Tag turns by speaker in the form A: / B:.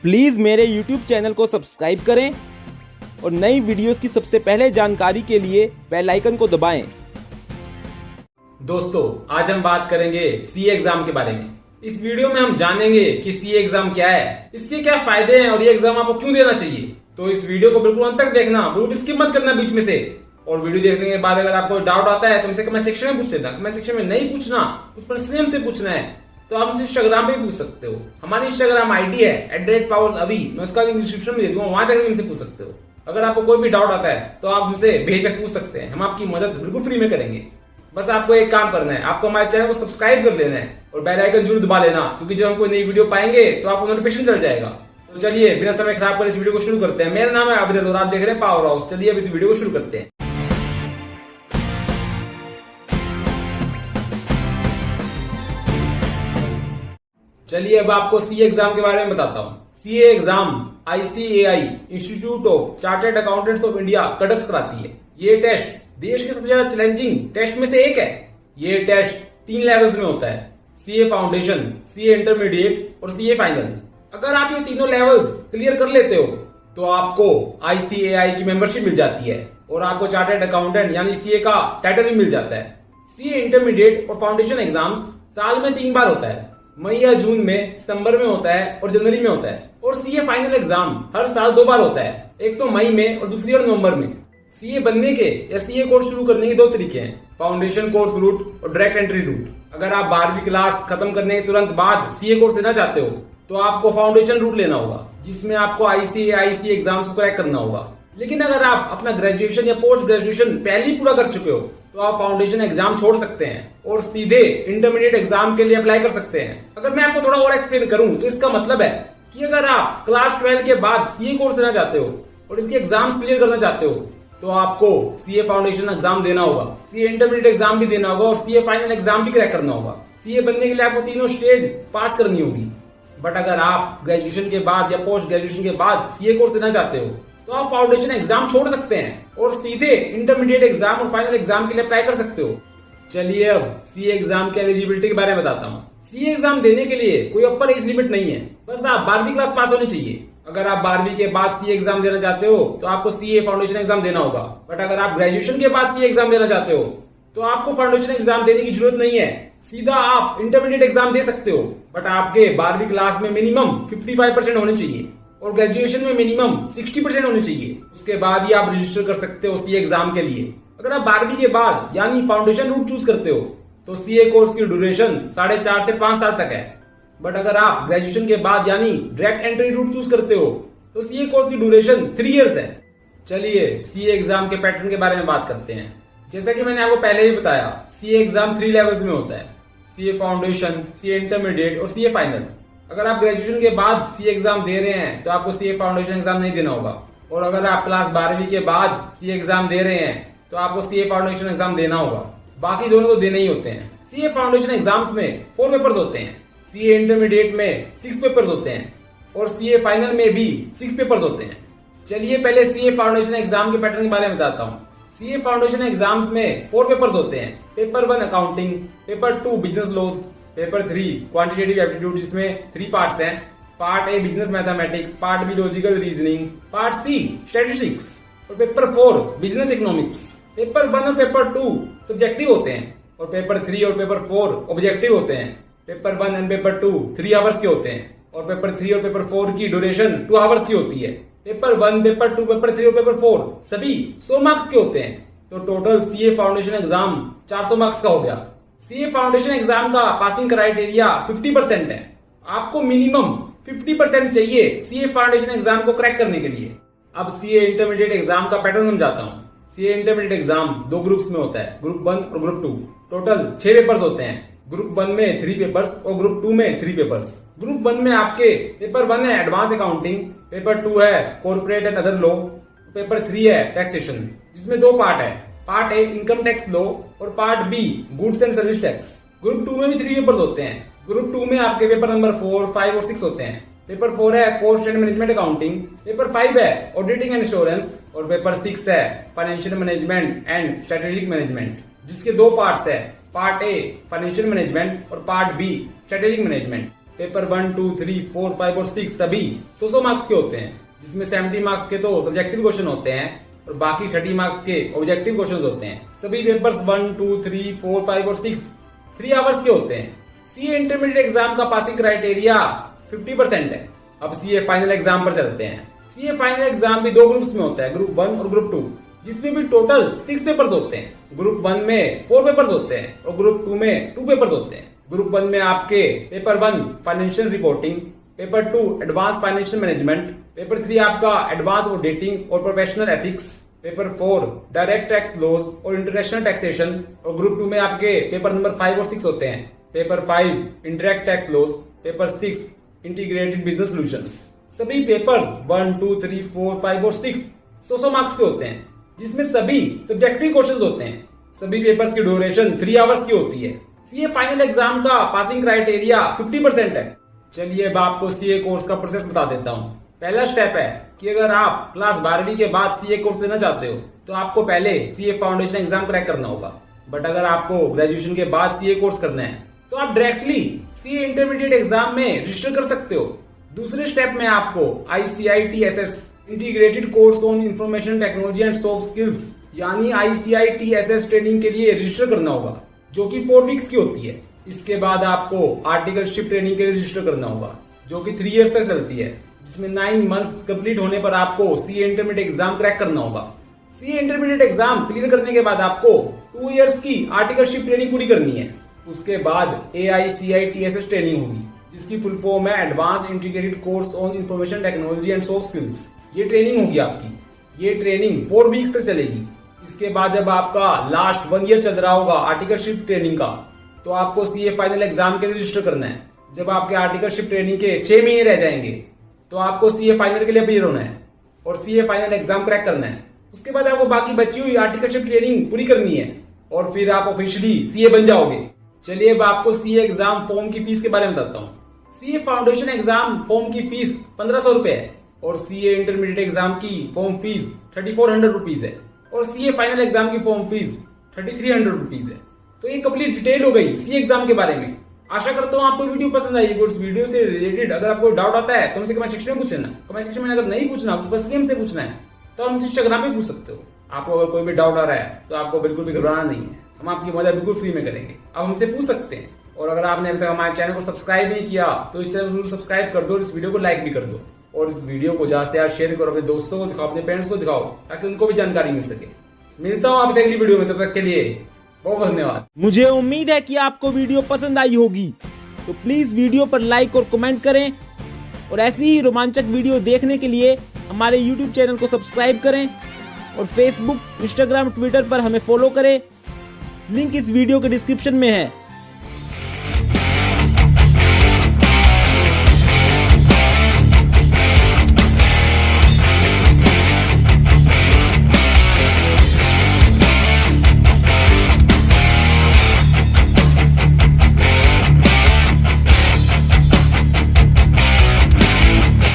A: Please मेरे YouTube channel को subscribe करें और नई वीडियोस की सबसे पहले जानकारी के लिए बेल आइकन को दबाएं।
B: दोस्तों, आज हम बात करेंगे सीए एग्जाम के बारे में। इस वीडियो में हम जानेंगे कि सीए एग्जाम क्या है, इसके क्या फायदे हैं और ये एग्जाम आपको क्यों देना चाहिए। तो इस वीडियो को बिल्कुल अंत तक देखना, बिल्कुल स्किप मत करना बीच में से। और वीडियो देखने के बाद अगर आपको डाउट आता है तो हमसे कमेंट सेक्शन में पूछ लेना। कमेंट सेक्शन में नहीं पूछना, कुछ पर्सनली हमसे पूछना है तो आप हमसे इंस्टाग्राम पे पूछ सकते हो। हमारी इंस्टाग्राम आईडी है @powers_avi, मैं उसका लिंक डिस्क्रिप्शन में दे दूंगा, वहां जाकर हमसे पूछ सकते हो। अगर आपको कोई भी डाउट आता है तो आप हमसे बेझिझक पूछ सकते हैं, हम आपकी मदद बिल्कुल फ्री में करेंगे। बस आपको एक काम करना है, आपको हमारे चैनल को सब्सक्राइब कर लेना है और बेल आइकन जरूर दबा लेना, क्योंकि जब हम कोई नई वीडियो पाएंगे तो आपको नोटिफिकेशन चल जाएगा। तो चलिए बिना समय खराब कर इस वीडियो को शुरू करते हैं। मेरा नाम है अभिनव और आप देख रहे हैं पावर हाउस। चलिए अब इस वीडियो को शुरू करते हैं। चलिए अब आपको सीए एग्जाम के बारे में बताता हूँ। CA exam ICAI institute of chartered accountants of India conduct कराती है। ये टेस्ट देश के सबसे ज्यादा चैलेंजिंग टेस्ट में से एक है। ये टेस्ट 3 लेवल्स में होता है, सीए फाउंडेशन, सीए इंटरमीडिएट और सीए फाइनल। अगर आप ये तीनों लेवल्स क्लियर कर लेते हो तो आपको ICAI की मेंबरशिप मिल जाती है और आपको चार्टर्ड अकाउंटेंट यानी सीए का टाइटल भी मिल जाता है। सीए इंटरमीडिएट और फाउंडेशन एग्जाम्स साल में 3 बार होता है, मई या जून में, सितंबर में होता है और जनवरी में होता है। और सीए फाइनल एग्जाम हर साल 2 बार होता है, एक तो मई में और दूसरी बार नवंबर में। सीए बनने के या सीए कोर्स शुरू करने के 2 तरीके हैं, फाउंडेशन कोर्स रूट और डायरेक्ट एंट्री रूट। अगर आप 12वीं क्लास खत्म करने के तुरंत बाद सीए कोर्स लेना चाहते हो तो आपको फाउंडेशन रूट लेना होगा, जिसमें आपको ICAI सीए एग्जाम्स को क्रैक करना होगा। लेकिन अगर आप अपना ग्रेजुएशन या पोस्ट ग्रेजुएशन पहले ही पूरा कर चुके हो तो आप फाउंडेशन एग्जाम छोड़ सकते हैं और सीधे इंटरमीडिएट एग्जाम के लिए अप्लाई कर सकते हैं। अगर मैं आपको थोड़ा और एक्सप्लेन करूं तो इसका मतलब है कि अगर आप क्लास 12 के बाद सीए कोर्स लेना चाहते हो और इसके एग्जाम्स क्लियर करना चाहते हो तो आपको सीए फाउंडेशन एग्जाम देना होगा, सीए इंटरमीडिएट एग्जाम भी देना होगा और सीए फाइनल एग्जाम भी क्रैक करना होगा। सीए बनने के लिए आपको तीनों स्टेज पास करनी होगी। बट अगर आप ग्रेजुएशन के बाद या पोस्ट ग्रेजुएशन के बाद सीए कोर्स लेना चाहते हो तो आप फाउंडेशन एग्जाम छोड़ सकते हैं और सीधे इंटरमीडिएट एग्जाम और फाइनल एग्जाम के लिए अप्लाई कर सकते हो। चलिए अब सीए एग्जाम के एलिजिबिलिटी के बारे में बताता हूँ। सीए एग्जाम देने के लिए कोई अपर एज लिमिट नहीं है, बस आप 12वीं क्लास पास होनी चाहिए। अगर आप 12वीं के बाद सीए एग्जाम देना चाहते हो तो आपको सीए फाउंडेशन एग्जाम देना होगा। बट अगर आप ग्रेजुएशन के बाद सीए एग्जाम देना चाहते हो तो आपको फाउंडेशन एग्जाम देने की जरूरत नहीं है, सीधा आप इंटरमीडिएट एग्जाम दे सकते हो। बट आपके 12वीं क्लास में मिनिमम 55% होने चाहिए और ग्रेजुएशन में मिनिमम 60% होने चाहिए। उसके बाद ही आप रजिस्टर कर सकते हो सीए एग्जाम के लिए। अगर आप 12वीं के बाद यानी फाउंडेशन रूट चूज करते हो तो सीए कोर्स की ड्यूरेशन 4.5 से 5 साल तक है। बट अगर आप ग्रेजुएशन के बाद यानी डायरेक्ट एंट्री रूट चूज करते हो तो सीए कोर्स की ड्यूरेशन 3 इयर्स है। चलिए सीए एग्जाम के पैटर्न के बारे में बात करते हैं। जैसा कि मैंने आपको पहले ही बताया, सीए एग्जाम 3 लेवल्स में होता है, सीए फाउंडेशन, सीए इंटरमीडिएट और सीए फाइनल। अगर आप ग्रेजुएशन के बाद सीए एग्जाम दे रहे हैं तो आपको सीए फाउंडेशन एग्जाम नहीं देना होगा। और अगर आप क्लास 12वीं के बाद सीए एग्जाम दे रहे हैं तो आपको सीए फाउंडेशन एग्जाम देना होगा। बाकी दोनों तो देने ही होते हैं। सीए फाउंडेशन एग्जाम्स में 4 पेपर्स होते हैं, सीए इंटरमीडिएट में 6 पेपर्स होते हैं और सीए फाइनल में भी 6 पेपर्स होते हैं। चलिए पहले सीए फाउंडेशन एग्जाम के पैटर्न के बारे में बताता हूँ। सीए फाउंडेशन एग्जाम्स में 4 पेपर्स होते हैं, paper 1 accounting, paper 2 business laws, paper 3 quantitative aptitude जिसमें 3 पार्ट्स हैं, part A business mathematics, part B logical reasoning, part C statistics और पेपर 4 बिजनेस इकोनॉमिक्स। पेपर 1 और पेपर 2 सब्जेक्टिव होते हैं और पेपर 3 और पेपर 4 ऑब्जेक्टिव होते हैं। पेपर 1 एंड पेपर 2 3 आवर्स के होते हैं और पेपर 3 और पेपर 4 की ड्यूरेशन 2 आवर्स की होती है। पेपर 1, पेपर 2, पेपर 3 और पेपर 4 सभी 100 मार्क्स के होते हैं। तो total CA foundation exam 400 marks का हो गया। सीए फाउंडेशन एग्जाम का पासिंग क्राइटेरिया 50% है। आपको मिनिमम 50% चाहिए सीए फाउंडेशन एग्जाम को क्रैक करने के लिए। अब सीए इंटरमीडिएट एग्जाम का पैटर्न समझाता हूँ। सीए इंटरमीडिएट एग्जाम 2 ग्रुप्स में होता है, ग्रुप 1 और ग्रुप 2। टोटल 6 पेपर्स होते हैं। ग्रुप 1 में 3 पेपर्स और ग्रुप 2 में 3 पेपर्स। ग्रुप 1 में आपके पेपर 1 है एडवांस अकाउंटिंग, पेपर 2 है corporate and other law, paper 3 है टैक्सेशन, जिसमें 2 पार्ट है, part A income tax law और part B goods and service tax. Group 2 में भी 3 पेपर्स होते हैं। ग्रुप 2 में आपके पेपर नंबर 4, 5 और 6 होते हैं। पेपर 4 है cost and management accounting, paper 5 है ऑडिटिंग एंड इंश्योरेंस और पेपर 6 है financial management and strategic management, जिसके 2 पार्ट्स है, पार्ट ए फाइनेंशियल मैनेजमेंट और part B strategic management. Paper 1, 2, 3, 4, 5 और 6 सभी 100 मार्क्स के होते हैं, जिसमें 70 मार्क्स के तो सब्जेक्टिव क्वेश्चन होते हैं और बाकी 30 मार्क्स के ऑब्जेक्टिव क्वेश्चन होते हैं। सभी पेपर्स 1, 2, 3, 4, 5 और 6 3 आवर्स के होते हैं। सीए इंटरमीडिएट एग्जाम का पासिंग क्राइटेरिया 50% है। अब सीए फाइनल एग्जाम पर चलते हैं। सीए फाइनल एग्जाम भी 2 ग्रुप्स में होता है, ग्रुप 1 और ग्रुप 2, जिसमें भी टोटल 6 पेपर्स होते हैं। ग्रुप 1 में 4 पेपर्स होते हैं और ग्रुप 2 में 2 पेपर्स होते हैं। ग्रुप 1 में आपके paper 1 financial reporting, paper 2 advance financial management, paper 3 आपका एडवांस ऑडिटिंग और professional ethics, paper 4 direct tax laws और इंटरनेशनल टैक्सेशन, और ग्रुप 2 में आपके पेपर नंबर 5 और 6 होते हैं। Paper 5 indirect tax laws, paper 6 integrated business solutions. सभी पेपर्स 1, 2, 3, 4, 5 और 6 100 मार्क्स के होते हैं, जिसमें सभी सब्जेक्टिव क्वेश्चंस होते हैं। सभी पेपर्स की ड्यूरेशन 3 आवर्स की होती है। सीए फाइनल एग्जाम का पासिंग क्राइटेरिया 50% है। चलिए अब आपको सीए कोर्स का प्रोसेस बता देता हूँ। पहला स्टेप है कि अगर आप क्लास 12वीं के बाद सीए कोर्स लेना चाहते हो तो आपको पहले सीए फाउंडेशन एग्जाम क्रैक करना होगा। बट अगर आपको ग्रेजुएशन के बाद सीए कोर्स करना है तो आप डायरेक्टली सीए इंटरमीडिएट एग्जाम में रजिस्टर कर सकते हो। दूसरे स्टेप में आपको ICITSS integrated course on information technology and soft skills यानी ICITSS ट्रेनिंग के लिए रजिस्टर करना होगा, जो कि 4 वीक्स की होती है। इसके बाद आपको आर्टिकलशिप ट्रेनिंग के लिए रजिस्टर करना होगा, जो कि 3 इयर्स तक चलती है, जिसमें 9 मंथ्स कंप्लीट होने पर आपको सीए इंटरमीडिएट एग्जाम क्रैक करना होगा। सीए इंटरमीडिएट एग्जाम क्लियर करने के बाद आपको 2 इयर्स की आर्टिकलशिप ट्रेनिंग पूरी करनी है। उसके बाद AICITSS ट्रेनिंग होगी, जिसकी फुल फॉर्म है advance integrated course on information technology and soft skills. ये ट्रेनिंग होगी आपकी। ये ट्रेनिंग 4 वीक्स तक चलेगी। इसके बाद जब आपका लास्ट 1 ईयर चल रहा होगा आर्टिकलशिप ट्रेनिंग का, तो आपको सीए फाइनल एग्जाम के लिए रजिस्टर करना है। जब आपके आर्टिकलशिप ट्रेनिंग के 6 महीने रह जाएंगे तो आपको सीए फाइनल के लिए अपीयर होना है और सीए फाइनल एग्जाम क्रैक करना है। उसके बाद आपको बाकी बची हुई आर्टिकलशिप ट्रेनिंग पूरी करनी है और फिर आप ऑफिशियली सीए बन जाओगे। चलिए अब आपको सीए एग्जाम फॉर्म की फीस के बारे में बताता हूँ। सीए फाउंडेशन एग्जाम फॉर्म की फीस 1500 रुपए है और सीए इंटरमीडिएट एग्जाम की फॉर्म फीस 3400 रुपीज है और सीए फाइनल एग्जाम की फॉर्म फीस 3300 रुपीज है। तो ये कंप्लीट डिटेल हो गई सीए एग्जाम के बारे में। आशा करता हूँ आपको वीडियो पसंद आई। इस वीडियो से रिलेटेड अगर आपको डाउट आता है तो हमसे कमेंट सेक्शन में पूछ लेना। कमेंट सेक्शन में अगर नहीं पूछना तो बस हमसे पूछना है तो हमसे इंस्टाग्राम पे पूछ सकते हो। आपको अगर कोई भी डाउट आ रहा है तो आपको बिल्कुल भी घबराना नहीं है, हम आपकी मदद बिल्कुल फ्री में करेंगे। आप हमसे पूछ सकते हैं। और अगर आपने अभी तक हमारे चैनल को सब्सक्राइब नहीं किया तो इस चैनल को जरूर सब्सक्राइब कर दो और इस वीडियो को लाइक भी कर दो और इस वीडियो को ज्यादा से ज्यादा शेयर करो, अपने दोस्तों को दिखाओ, अपने पेरेंट्स को दिखाओ ताकि उनको भी जानकारी मिल सके। मिलता हूँ आपसे अगली वीडियो में, तब तक के लिए बहुत धन्यवाद।
A: मुझे उम्मीद है कि आपको वीडियो पसंद आई होगी, तो प्लीज वीडियो पर लाइक और कमेंट करें और ऐसी ही रोमांचक वीडियो देखने के लिए हमारे YouTube चैनल को सब्सक्राइब करें और Facebook, Instagram, Twitter पर हमें फॉलो करें। लिंक इस वीडियो के डिस्क्रिप्शन में है।